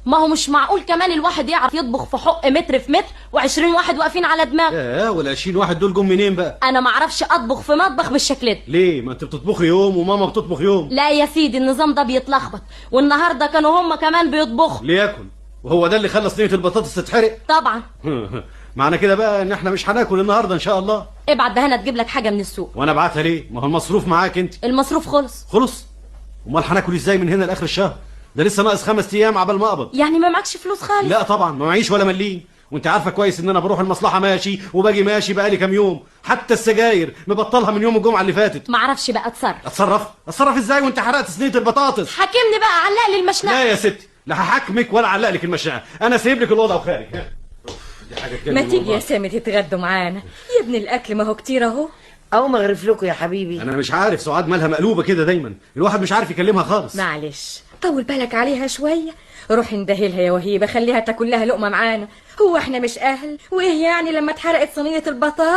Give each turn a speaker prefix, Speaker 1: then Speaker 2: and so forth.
Speaker 1: ما هو مش معقول كمان الواحد يعرف يطبخ في حق متر في متر و20 واحد واقفين على دماغه.
Speaker 2: ولا 20 واحد دول جم منين بقى؟
Speaker 1: انا ما اعرفش اطبخ في مطبخ بالشكل ده.
Speaker 2: ليه؟ ما انت بتطبخي يوم وماما بتطبخ يوم.
Speaker 1: لا يا سيدي، النظام ده بيتلخبط، والنهارده كانوا هم كمان بيطبخوا.
Speaker 2: ليكن، وهو ده اللي خلى صينيه البطاطس تتحرق؟
Speaker 1: طبعا.
Speaker 2: معنى كده بقى ان احنا مش هناكل النهارده ان شاء الله.
Speaker 1: ابعت دهانه تجيب لك حاجه من السوق.
Speaker 2: وانا ابعتها ليه؟ ما هو المصروف معاك انت.
Speaker 1: المصروف خلص.
Speaker 2: امال هناكل ازاي من هنا لاخر الشهر؟ ده لسه ناقص 5 ايام عبال ما اقبض.
Speaker 1: يعني ما معكش فلوس خالص؟
Speaker 2: لا طبعا ما معيش ولا مليم، وانت عارفه كويس ان انا بروح المصلحه ماشي وباجي ماشي بقالي كام يوم، حتى السجاير مبطلها من يوم الجمعه اللي فاتت.
Speaker 1: ما اعرفش بقى
Speaker 2: اتصرف ازاي وانت حرقت صينيه البطاطس؟
Speaker 1: حاكمني بقى، علق لي المشنقه.
Speaker 2: لا يا ستي، لا هحاكمك ولا علق لك المشنقه، انا سايب لك الاوضه وخارج.
Speaker 3: دي حاجه ما تيجي يا سامي تتغدوا معانا يا ابن الاكل، ما هو كتير اهو.
Speaker 4: او ما اغرف لكم يا حبيبي.
Speaker 2: انا مش عارف سعاد مالها مقلوبه كده دايما، الواحد مش عارف يكلمها خالص.
Speaker 3: معلش طول بالك عليها شويه، روح اندهلها يا وهيبه، خليها تاكل لها لقمه معانا. هو احنا مش اهل؟ وايه يعني لما اتحرقت صينيه البطاطا؟